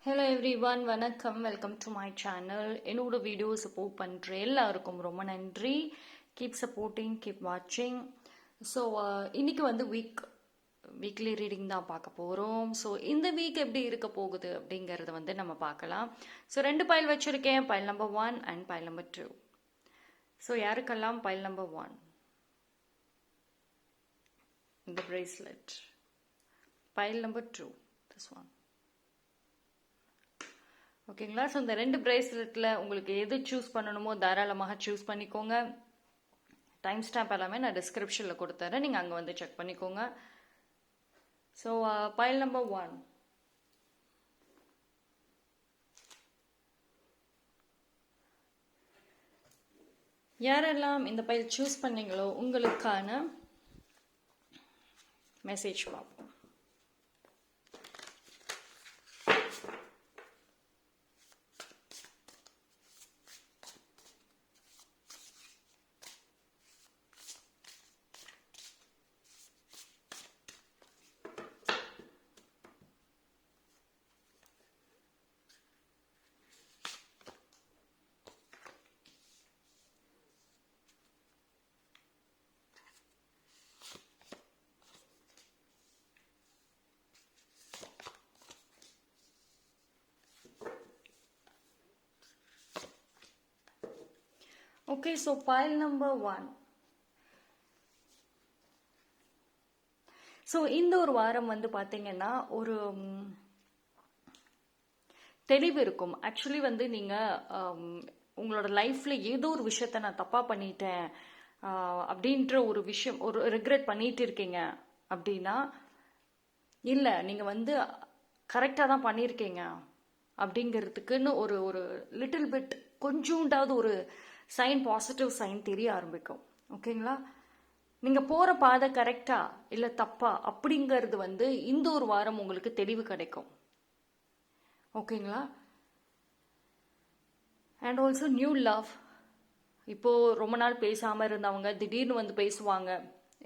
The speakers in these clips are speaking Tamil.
ஹலோ எவ்ரி ஒன், வணக்கம். Welcome to my channel. என்னோட வீடியோ சப்போர்ட் பண்ணுற எல்லாருக்கும் ரொம்ப நன்றி. கீப் சப்போர்ட்டிங், கீப் வாட்சிங். ஸோ இன்னைக்கு வந்து வீக்லி ரீடிங் தான் பார்க்க போகிறோம். ஸோ இந்த வீக் எப்படி இருக்க போகுது அப்படிங்கிறத வந்து நம்ம பார்க்கலாம். ஸோ 2 பைல் வச்சுருக்கேன், file number 1 and file number 2. So யாருக்கெல்லாம் பைல் நம்பர் 1 இந்த bracelet, file number 2 this one. ஓகேங்களா? ஸோ இந்த 2 பிரேஸ்லெட்டில் உங்களுக்கு எது சூஸ் பண்ணணுமோ தாராளமாக சூஸ் பண்ணிக்கோங்க. டைம் ஸ்டாம்ப் எல்லாமே நான் டிஸ்கிரிப்ஷனில் கொடுத்துறேன், நீங்கள் அங்கே வந்து செக் பண்ணிக்கோங்க. ஸோ பைல் நம்பர் 1, யாரெல்லாம் இந்த பைல் சூஸ் பண்ணீங்களோ உங்களுக்கான மெசேஜ் பார்ப்போம். Okay, so file number 1. So இந்த ஒரு வாரம் வந்து பார்த்தீங்கன்னா ஒரு தெளிவு இருக்கும். ஆக்சுவலி வந்து நீங்கள் உங்களோட லைஃப்பில் ஏதோ ஒரு விஷயத்த நான் தப்பாக பண்ணிட்டேன் அப்படின்ற ஒரு விஷயம், ஒரு ரிக்ரெட் பண்ணிட்டு இருக்கீங்க அப்படின்னா, இல்லை நீங்கள் வந்து கரெக்டாக தான் பண்ணியிருக்கீங்க அப்படிங்கிறதுக்குன்னு ஒரு ஒரு லிட்டில் பிட் கொஞ்சோண்டாவது ஒரு சைன், பாசிட்டிவ் சைன் தெரிய ஆரம்பிக்கும். ஓகேங்களா? நீங்கள் போகிற பாதை கரெக்டா இல்லை தப்பா அப்படிங்கிறது வந்து இந்த ஒரு வாரம் உங்களுக்கு தெளிவு கிடைக்கும். ஓகேங்களா? And also new love. இப்போது ரொம்ப நாள் பேசாமல் இருந்தவங்க திடீர்னு வந்து பேசுவாங்க.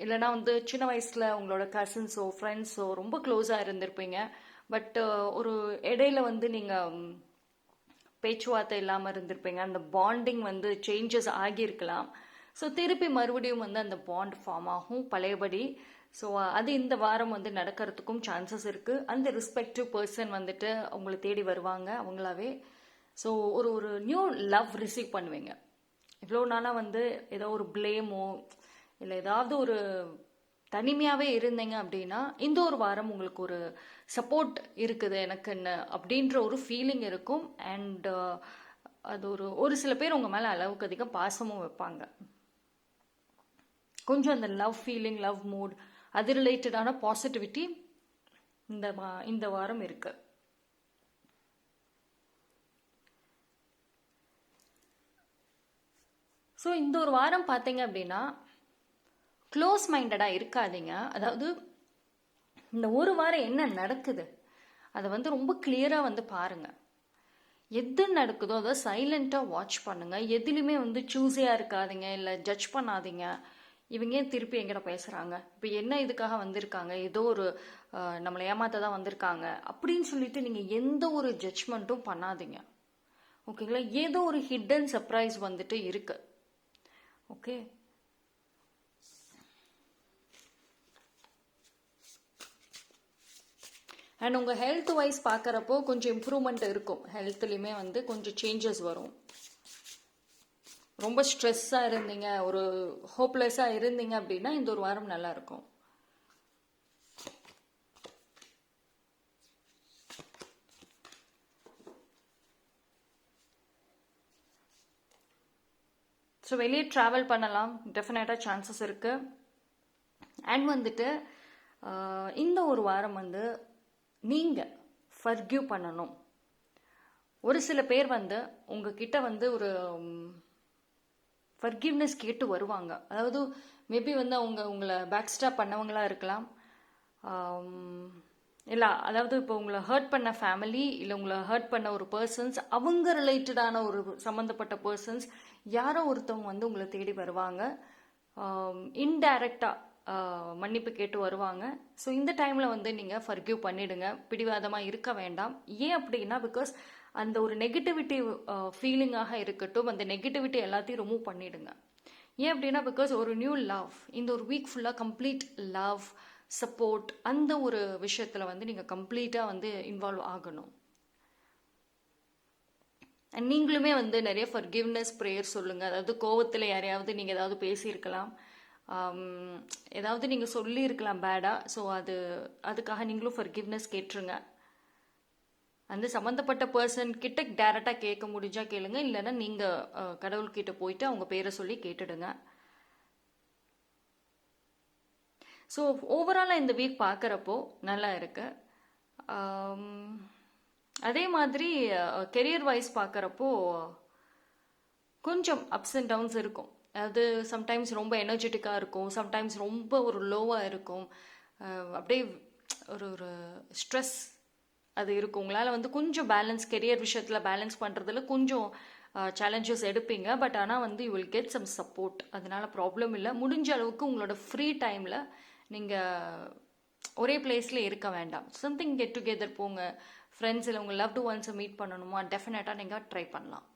இல்லைனா வந்து சின்ன வயசில் உங்களோட கசின்ஸோ ஃப்ரெண்ட்ஸோ ரொம்ப க்ளோஸாக இருந்திருப்பீங்க. பட் ஒரு இடையில வந்து நீங்கள் பேச்சுவார்த்தை இல்லாமல் இருந்திருப்பீங்க. அந்த பாண்டிங் வந்து சேஞ்சஸ் ஆகியிருக்கலாம். ஸோ திருப்பி மறுபடியும் வந்து அந்த பாண்ட் ஃபார்ம் ஆகும் பழையபடி. ஸோ அது இந்த வாரம் வந்து நடக்கிறதுக்கும் சான்சஸ் இருக்குது. அந்த ரெஸ்பெக்டிவ் பர்சன் வந்துட்டு உங்களை தேடி வருவாங்க அவங்களாவே. ஸோ ஒரு ஒரு நியூ லவ் ரிசீவ் பண்ணுவீங்க. இவ்வளோ நாளாக வந்து ஏதோ ஒரு பிளேமோ இல்லை ஏதாவது ஒரு தனிமையாகவே இருந்தீங்க அப்படின்னா இந்த ஒரு வாரம் உங்களுக்கு ஒரு சப்போர்ட் இருக்குது எனக்குன்னு அப்படின்ற ஒரு ஃபீலிங் இருக்கும். அண்ட் அது ஒரு சில பேர் உங்கள் மேலே அளவுக்கு அதிகம் பாசமும் வைப்பாங்க. கொஞ்சம் அந்த லவ் ஃபீலிங், லவ் மூட், அது ரிலேட்டடான பாசிட்டிவிட்டி இந்த வாரம் இருக்கு. ஸோ இந்த ஒரு வாரம் பார்த்தீங்க அப்படின்னா க்ளோஸ் மைண்டடாக இருக்காதீங்க. அதாவது இந்த ஒரு வாரம் என்ன நடக்குது அதை வந்து ரொம்ப கிளியராக வந்து பாருங்கள். எது நடக்குதோ அதை சைலண்ட்டாக வாட்ச் பண்ணுங்கள். எதுலையுமே வந்து சூஸியாக இருக்காதீங்க, இல்லை ஜட்ஜ் பண்ணாதீங்க. இவங்க ஏன் திருப்பி எங்கிட்ட பேசுகிறாங்க, இப்போ என்ன இதுக்காக வந்திருக்காங்க, ஏதோ ஒரு நம்மளை ஏமாத்த தான் வந்திருக்காங்க அப்படின்னு சொல்லிட்டு நீங்கள் எந்த ஒரு ஜட்ஜ்மெண்ட்டும் பண்ணாதீங்க. ஓகேங்களா? ஏதோ ஒரு ஹிடன் சர்ப்ரைஸ் வந்துட்டு இருக்கு. ஓகே, அண்ட் உங்கள் ஹெல்த் வைஸ் பார்க்குறப்போ கொஞ்சம் இம்ப்ரூவ்மெண்ட் இருக்கும். ஹெல்த்லேயுமே வந்து கொஞ்சம் சேஞ்சஸ் வரும். ரொம்ப ஸ்ட்ரெஸ்ஸாக இருந்தீங்க, ஒரு ஹோப்லெஸ்ஸாக இருந்தீங்க அப்படின்னா இந்த ஒரு வாரம் நல்லா இருக்கும். ஸோ வெளியே ட்ராவல் பண்ணலாம், டெஃபினட்டாக சான்சஸ் இருக்குது. அண்ட் வந்துட்டு இந்த ஒரு வாரம் வந்து நீங்கள் ஃபர்கிவ் பண்ணணும். ஒரு சில பேர் வந்து உங்ககிட்ட வந்து ஒரு ஃபர்கிவ்னஸ் கேட்டு வருவாங்க. அதாவது மேபி வந்து அவங்க உங்களை பேக் ஸ்டாப் பண்ணவங்களா இருக்கலாம். இல்லை, அதாவது இப்போ உங்களை ஹர்ட் பண்ண ஃபேமிலி இல்லை உங்களை ஹர்ட் பண்ண ஒரு பர்சன்ஸ், அவங்க ரிலேட்டடான ஒரு சம்மந்தப்பட்ட பர்சன்ஸ் யாரோ ஒருத்தவங்க வந்து உங்களை தேடி வருவாங்க. இன்டைரக்டாக மன்னிப்பு கேட்டு வருவாங்க. ஸோ இந்த டைமில் வந்து நீங்கள் ஃபர்கிவ் பண்ணிடுங்க, பிடிவாதமாக இருக்க வேண்டாம். ஏன் அப்படின்னா, பிகாஸ் அந்த ஒரு நெகட்டிவிட்டி ஃபீலிங்காக இருக்கட்டும், அந்த நெகட்டிவிட்டி எல்லாத்தையும் ரிமூவ் பண்ணிடுங்க. ஏன் அப்படின்னா, பிகாஸ் ஒரு நியூ லவ், இந்த ஒரு வீக் ஃபுல்லாக கம்ப்ளீட் லவ், சப்போர்ட், அந்த ஒரு விஷயத்தில் வந்து நீங்கள் கம்ப்ளீட்டாக வந்து இன்வால்வ் ஆகணும். அண்ட் நீங்களுமே வந்து நிறைய ஃபர்கிவ்னஸ் ப்ரேயர் சொல்லுங்கள். அதாவது கோவத்தில் யாரையாவது நீங்கள் ஏதாவது பேசியிருக்கலாம், ஏதாவது நீங்கள் சொல்லியிருக்கலாம் பேடாக. ஸோ அதுக்காக நீங்களும் ஃபர்கிவ்னஸ் கேட்டுருங்க. அந்த சம்மந்தப்பட்ட பர்சன் கிட்ட டேரெக்டாக கேட்க முடிஞ்சால் கேளுங்க, இல்லைன்னா நீங்கள் கடவுள்கிட்ட போயிட்டு அவங்க பேரை சொல்லி கேட்டுடுங்க. ஸோ ஓவராலாக இந்த வீக் பார்க்குறப்போ நல்லா இருக்கு. அதே மாதிரி கெரியர் வைஸ் பார்க்குறப்போ கொஞ்சம் அப்ஸ் அண்ட் டவுன்ஸ் இருக்கும். அதாவது சம்டைம்ஸ் ரொம்ப எனர்ஜெட்டிக்காக இருக்கும், சம்டைம்ஸ் ரொம்ப ஒரு லோவாக இருக்கும், அப்படியே ஒரு ஒரு ஸ்ட்ரெஸ் அது இருக்கும். உங்களால் வந்து கொஞ்சம் பேலன்ஸ், கெரியர் விஷயத்தில் பேலன்ஸ் பண்ணுறதுல கொஞ்சம் சேலஞ்சஸ் எடுப்பீங்க. பட் ஆனால் வந்து you will get some support, அதனால ப்ராப்ளம் இல்லை. முடிஞ்ச அளவுக்கு உங்களோட ஃப்ரீ டைமில் நீங்கள் ஒரே பிளேஸில் இருக்க வேண்டாம். சம்திங் கெட் டுகெதர் போங்க, ஃப்ரெண்ட்ஸ் இல்லை உங்கள் லவ்டு ஒன்ஸை மீட் பண்ணணுமா, டெஃபினட்டாக நீங்கள் ட்ரை பண்ணலாம்.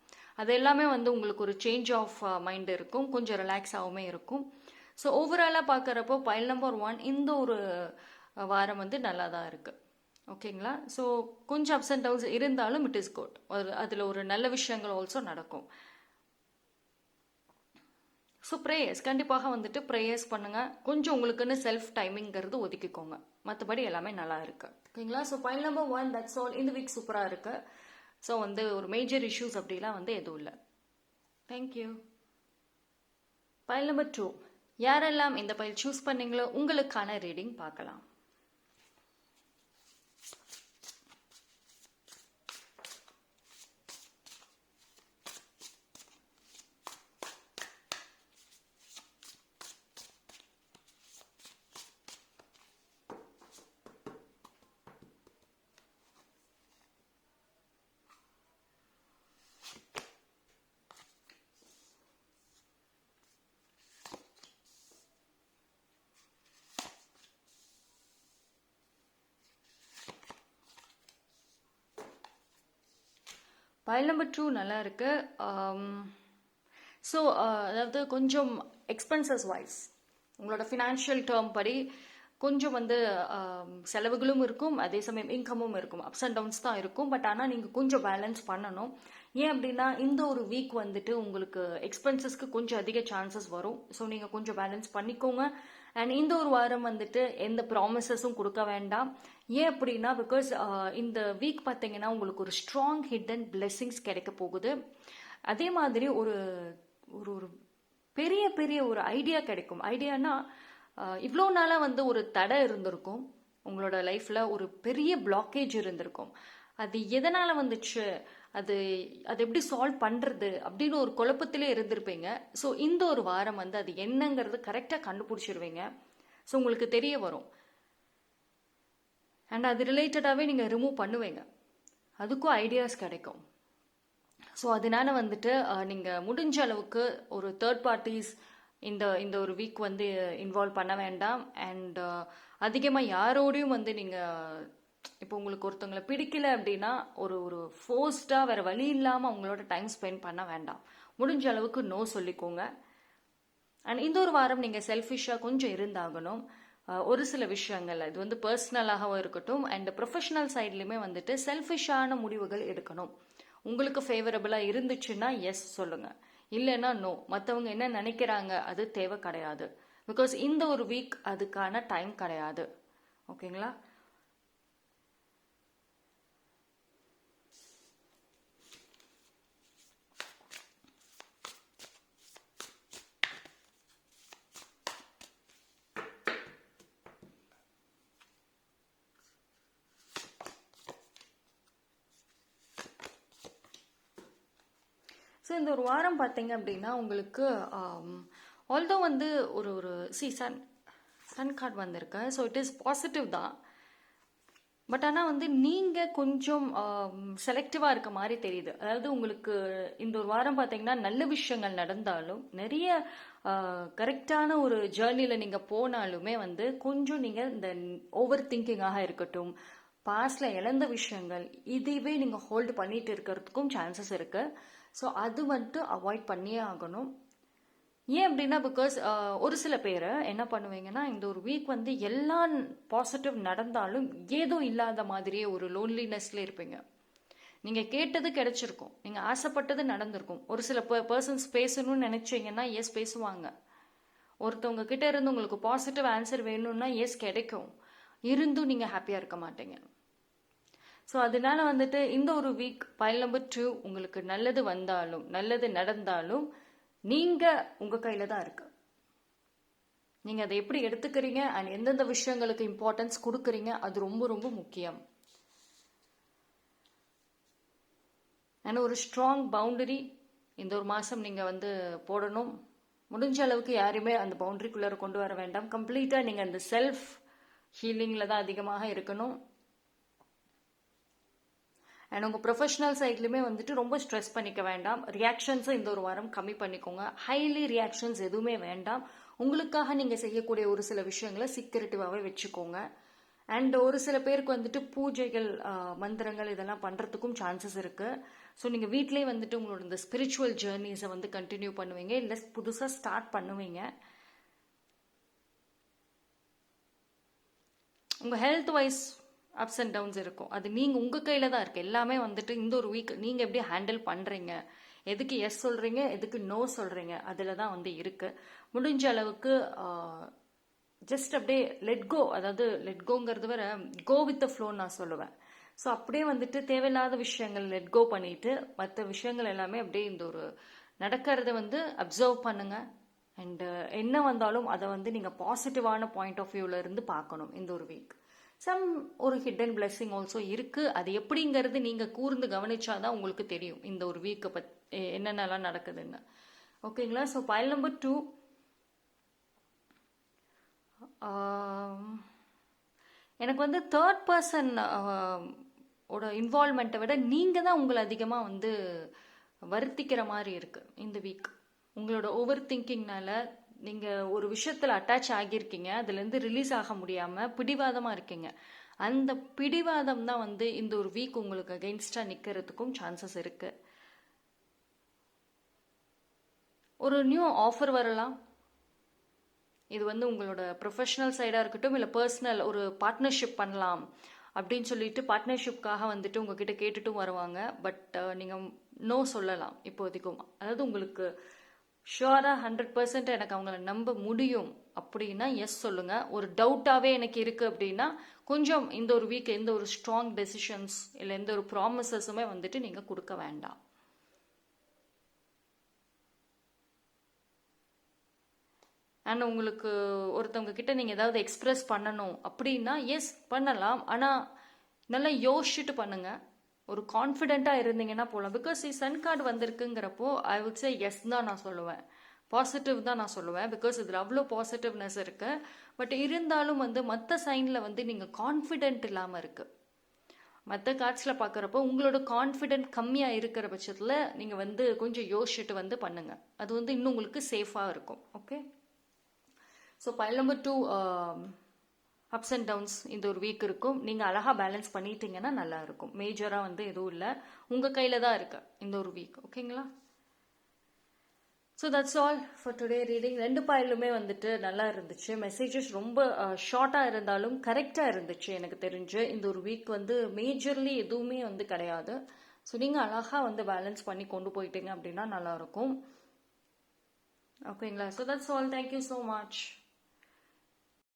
அது எல்லாமே வந்து உங்களுக்கு ஒரு சேஞ்ச் ஆஃப் மைண்ட் இருக்கும், கொஞ்சம் ரிலாக்ஸாகவுமே இருக்கும். ஸோ ஓவராலாக பார்க்குறப்போ பைல் நம்பர் 1 இந்த ஒரு வாரம் வந்து நல்லா தான் இருக்குது. ஓகேங்களா? ஸோ கொஞ்சம் அப்ஸ் அண்ட் டவுன்ஸ் இருந்தாலும் இட் இஸ் குட். அதில் ஒரு நல்ல விஷயங்கள் ஆல்சோ நடக்கும். ஸோ ப்ரேயர்ஸ் கண்டிப்பாக வந்துட்டு ப்ரேயர்ஸ் பண்ணுங்கள். கொஞ்சம் உங்களுக்குன்னு செல்ஃப் டைமிங்கிறது ஒதுக்கிக்கோங்க. மற்றபடி எல்லாமே நல்லா இருக்கு. ஓகேங்களா? So file number 1 that's all. இந்த வீக் சூப்பராக இருக்கு. ஸோ வந்து ஒரு மேஜர் இஷ்யூஸ் அப்படிலாம் வந்து எதுவும் இல்லை. தேங்க்யூ. பைல் நம்பர் 2, யாரெல்லாம் இந்த பைல் சூஸ் பண்ணீங்களோ உங்களுக்கான ரீடிங் பார்க்கலாம். பைல் நம்பர் 2 நல்லா இருக்கு. ஸோ அதாவது கொஞ்சம் எக்ஸ்பென்சஸ் வைஸ் உங்களோட ஃபினான்ஷியல் டேர்ம் படி கொஞ்சம் வந்து செலவுகளும் இருக்கும், அதே சமயம் இன்கமும் இருக்கும். அப்ஸ் அண்ட் டவுன்ஸ் தான் இருக்கும். பட் ஆனால் நீங்கள் கொஞ்சம் பேலன்ஸ் பண்ணணும். ஏன் அப்படின்னா இந்த ஒரு வீக் வந்துட்டு உங்களுக்கு எக்ஸ்பென்சஸ்க்கு கொஞ்சம் அதிக சான்சஸ் வரும். ஸோ நீங்கள் கொஞ்சம் பேலன்ஸ் பண்ணிக்கோங்க. அண்ட் இந்த ஒரு வாரம் வந்துட்டு எந்த ப்ராமிசஸும் கொடுக்க வேண்டாம். ஏன் அப்படின்னா, பிகாஸ் இந்த வீக் பார்த்தீங்கன்னா உங்களுக்கு ஒரு ஸ்ட்ராங் ஹிடன் பிளெஸிங்ஸ் கிடைக்க போகுது. அதே மாதிரி ஒரு ஒரு ஒரு பெரிய பெரிய ஒரு ஐடியா கிடைக்கும். ஐடியானா இவ்வளோ நாளாக வந்து ஒரு தடை இருந்திருக்கும், உங்களோட லைஃப்பில் ஒரு பெரிய பிளாக்கேஜ் இருந்திருக்கும். அது எதனால் வந்துச்சு, அது அது எப்படி சால்வ் பண்ணுறது அப்படின்னு ஒரு குழப்பத்திலே இருந்திருப்பீங்க. ஸோ இந்த ஒரு வாரம் வந்து அது என்னங்கிறது கரெக்டாக கண்டுபிடிச்சிருவீங்க. ஸோ உங்களுக்கு தெரிய வரும். அண்ட் அது ரிலேட்டடாகவே நீங்கள் ரிமூவ் பண்ணுவீங்க, அதுக்கும் ஐடியாஸ் கிடைக்கும். ஸோ அதனால வந்துட்டு நீங்கள் முடிஞ்ச அளவுக்கு ஒரு தேர்ட் பார்ட்டிஸ் இந்த இந்த ஒரு வீக் வந்து இன்வால்வ் பண்ண வேண்டாம். அண்ட் அதிகமாக யாரோடையும் வந்து நீங்கள் இப்போ உங்களுக்கு ஒருத்தவங்களை பிடிக்கல அப்படின்னா ஒரு ஒரு ஃபோர்ஸ்டாக வேறு வழி இல்லாமல் அவங்களோட டைம் ஸ்பெண்ட் பண்ண வேண்டாம். முடிஞ்ச அளவுக்கு நோ சொல்லிக்கோங்க. அண்ட் இந்த ஒரு வாரம் நீங்கள் செல்ஃபிஷாக கொஞ்சம் இருந்தாகணும். ஒரு சில விஷயங்கள் இது வந்து பர்சனலாகவும் இருக்கட்டும் அண்ட் ப்ரொஃபஷனல் சைட்லையுமே வந்துட்டு செல்ஃபிஷான முடிவுகள் எடுக்கணும். உங்களுக்கு ஃபேவரபிளாக இருந்துச்சுன்னா எஸ் சொல்லுங்கள், இல்லைன்னா நோ. மற்றவங்க என்ன நினைக்கிறாங்க அது தேவை கிடையாது. பிகாஸ் இந்த ஒரு வீக் அதுக்கான டைம் கிடையாது. ஓகேங்களா? ஸோ இந்த ஒரு வாரம் பார்த்தீங்க அப்படின்னா உங்களுக்கு ஆல்தோ வந்து ஒரு சன் கார்டு வந்திருக்கு. ஸோ இட் இஸ் பாசிட்டிவ் தான். பட் ஆனால் வந்து நீங்கள் கொஞ்சம் செலக்டிவாக இருக்க மாதிரி தெரியுது. அதாவது உங்களுக்கு இந்த ஒரு வாரம் பார்த்தீங்கன்னா நல்ல விஷயங்கள் நடந்தாலும் நிறைய கரெக்டான ஒரு ஜேர்னியில் நீங்கள் போனாலுமே வந்து கொஞ்சம் நீங்கள் இந்த ஓவர் திங்கிங்காக இருக்கட்டும், பாஸ்டில் இழந்த விஷயங்கள் இதுவே நீங்கள் ஹோல்டு பண்ணிட்டு இருக்கிறதுக்கும் சான்சஸ் இருக்குது. ஸோ அது மட்டும் அவாய்ட் பண்ணியே ஆகணும். ஏன் அப்படின்னா பிகாஸ் ஒரு சில பேர் என்ன பண்ணுவீங்கன்னா இந்த ஒரு வீக் வந்து எல்லா பாசிட்டிவ் நடந்தாலும் ஏதோ இல்லாத மாதிரியே ஒரு லோன்லினஸ்ல இருப்பீங்க. நீங்கள் கேட்டது கிடைச்சிருக்கும், நீங்கள் ஆசைப்பட்டது நடந்திருக்கும். ஒரு சில பர்சன்ஸ் பேசணும்னு நினைச்சீங்கன்னா எஸ் பேசுவாங்க. ஒருத்தவங்க கிட்ட இருந்து உங்களுக்கு பாசிட்டிவ் ஆன்சர் வேணும்னா எஸ் கிடைக்கும். இருந்தும் நீங்கள் ஹாப்பியாக இருக்க மாட்டீங்க. ஸோ அதனால வந்துட்டு இந்த ஒரு வீக் பைல் நம்பர் 2 உங்களுக்கு நல்லது வந்தாலும் நல்லது நடந்தாலும் நீங்கள் உங்கள் கையில் தான் இருக்கு. நீங்கள் அதை எப்படி எடுத்துக்கிறீங்க அண்ட் எந்தெந்த விஷயங்களுக்கு இம்பார்ட்டன்ஸ் கொடுக்குறீங்க அது ரொம்ப ரொம்ப முக்கியம். அண்ட் ஒரு ஸ்ட்ராங் பவுண்டரி இந்த ஒரு மாதம் நீங்கள் வந்து போடணும். முடிஞ்ச அளவுக்கு யாரையுமே அந்த பவுண்டரிக்குள்ளார கொண்டு வர வேண்டாம். கம்ப்ளீட்டாக நீங்கள் அந்த செல்ஃப் ஹீலிங்கில் தான் அதிகமாக இருக்கணும். அண்ட் உங்கள் ப்ரொஃபஷனல் சைட்லையுமே வந்துட்டு ரொம்ப ஸ்ட்ரெஸ் பண்ணிக்க வேண்டாம். ரியாக்ஷன்ஸை இந்த ஒரு வாரம் கம்மி பண்ணிக்கோங்க. ஹைலி ரியாக்ஷன்ஸ் எதுவுமே வேண்டாம். உங்களுக்காக நீங்கள் செய்யக்கூடிய ஒரு சில விஷயங்களை சீக்கிரட்டிவாகவே வச்சுக்கோங்க. அண்ட் ஒரு சில பேருக்கு வந்துட்டு பூஜைகள் மந்திரங்கள் இதெல்லாம் பண்ணுறதுக்கும் சான்சஸ் இருக்குது. ஸோ நீங்கள் வீட்லேயே வந்துட்டு உங்களோட இந்த ஸ்பிரிச்சுவல் ஜேர்னிஸை வந்து கண்டினியூ பண்ணுவீங்க, இல்லை புதுசாக ஸ்டார்ட் பண்ணுவீங்க. உங்கள் health wise ups and downs இருக்கும். அது நீங்கள் உங்கள் கையில் தான் இருக்குது. எல்லாமே வந்துட்டு இந்த ஒரு வீக் நீங்கள் எப்படி ஹேண்டில் பண்ணுறீங்க, எதுக்கு எஸ் சொல்கிறீங்க, எதுக்கு நோ சொல்கிறீங்க, அதில் தான் வந்து இருக்குது. முடிஞ்ச அளவுக்கு ஜஸ்ட் அப்படியே லெட் கோ, அதாவது லெட் கோங்கிறது வர கோ வித் த ஃப்ளோன்னு நான் சொல்லுவேன். ஸோ அப்படியே வந்துட்டு தேவையில்லாத விஷயங்கள் லெட் கோ பண்ணிட்டு மற்ற விஷயங்கள் எல்லாமே அப்படியே இந்த ஒரு நடக்கிறத வந்து அப்சர்வ் பண்ணுங்கள். அண்டு என்ன வந்தாலும் அதை வந்து நீங்கள் பாசிட்டிவான பாயிண்ட் ஆஃப் வியூவில் இருந்து பார்க்கணும். இந்த ஒரு வீக் ஒரு ஹிடன் பிளெஸிங் ஆல்சோ இருக்குது. அது எப்படிங்கிறது நீங்கள் கூர்ந்து கவனிச்சாதான் உங்களுக்கு தெரியும் இந்த ஒரு வீக்கை என்னென்னலாம் நடக்குதுன்னு. ஓகேங்களா? ஸோ பைல் நம்பர் 2 எனக்கு வந்து தேர்ட் பர்சன் ஓட இன்வால்மெண்ட்டை விட நீங்கள் தான் உங்களை அதிகமாக வந்து வருத்திக்கிற மாதிரி இருக்குது இந்த வீக். உங்களோட ஓவர் திங்கிங்னால நீங்கள் ஒரு விஷயத்தில் அட்டாச் ஆகியிருக்கீங்க, அதுலேருந்து ரிலீஸ் ஆக முடியாமல் பிடிவாதமாக இருக்கீங்க. அந்த பிடிவாதம் தான் வந்து இந்த ஒரு வீக் உங்களுக்கு அகெயின்ஸ்டாக நிற்கிறதுக்கும் சான்சஸ் இருக்குது. ஒரு நியூ ஆஃபர் வரலாம். இது வந்து உங்களோட ப்ரொஃபஷனல் சைடாக இருக்கட்டும், இல்லை பர்சனல் ஒரு பார்ட்னர்ஷிப் பண்ணலாம் அப்படின்னு சொல்லிட்டு பார்ட்னர்ஷிப்காக வந்துட்டு உங்ககிட்ட கேட்டுட்டும் வருவாங்க. பட் நீங்கள் நோ சொல்லலாம் இப்போதைக்கும். அதாவது உங்களுக்கு ஷுவராக 100% எனக்கு அவங்கள நம்ப முடியும் அப்படின்னா எஸ் சொல்லுங்கள். ஒரு டவுட்டாகவே எனக்கு இருக்குது அப்படின்னா கொஞ்சம் இந்த ஒரு வீக் எந்த ஒரு ஸ்ட்ராங் டெசிஷன்ஸ் இல்லை எந்த ஒரு ப்ராமிசஸுமே வந்துட்டு நீங்கள் கொடுக்க வேண்டாம். அண்ட் உங்களுக்கு ஒருத்தவங்க கிட்ட நீங்கள் ஏதாவது எக்ஸ்பிரஸ் பண்ணணும் அப்படின்னா எஸ் பண்ணலாம். ஆனால் நல்லா யோசிச்சுட்டு பண்ணுங்கள். ஒரு கான்ஃபிடென்ட்டாக இருந்தீங்கன்னா போகலாம். பிகாஸ் சன் கார்டு வந்திருக்குங்கிறப்போ ஐ வுட் சே எஸ் தான் நான் சொல்லுவேன், பாசிட்டிவ் தான் நான் சொல்லுவேன். பிகாஸ் இதில் அவ்வளோ பாசிட்டிவ்னஸ் இருக்குது. பட் இருந்தாலும் வந்து மற்ற சைனில் வந்து நீங்கள் கான்ஃபிடென்ட் இல்லாமல் இருக்குது. மற்ற கார்ட்ஸில் பார்க்குறப்போ உங்களோட கான்ஃபிடென்ட் கம்மியாக இருக்கிற பட்சத்தில் நீங்கள் வந்து கொஞ்சம் யோசிச்சுட்டு வந்து பண்ணுங்கள். அது வந்து இன்னும் உங்களுக்கு சேஃபாக இருக்கும். Okay, so file number 2 ups and downs இந்த ஒரு வீக் இருக்கும். நீங்கள் அழகாக பேலன்ஸ் பண்ணிட்டீங்கன்னா நல்லா இருக்கும். மேஜராக வந்து எதுவும் இல்லை, உங்கள் கையில் தான் இருக்கு இந்த ஒரு வீக். ஓகேங்களா? So that's all for today reading. 2 பாயிலுமே வந்துட்டு நல்லா இருந்துச்சு. மெசேஜஸ் ரொம்ப ஷார்ட்டாக இருந்தாலும் கரெக்டாக இருந்துச்சு எனக்கு தெரிஞ்சு. இந்த ஒரு வீக் வந்து மேஜர்லி எதுவுமே வந்து கிடையாது. ஸோ நீங்கள் அழகாக வந்து பேலன்ஸ் பண்ணி கொண்டு போயிட்டீங்க அப்படின்னா நல்லாயிருக்கும். ஓகேங்களா? So that's all. Thank you so much.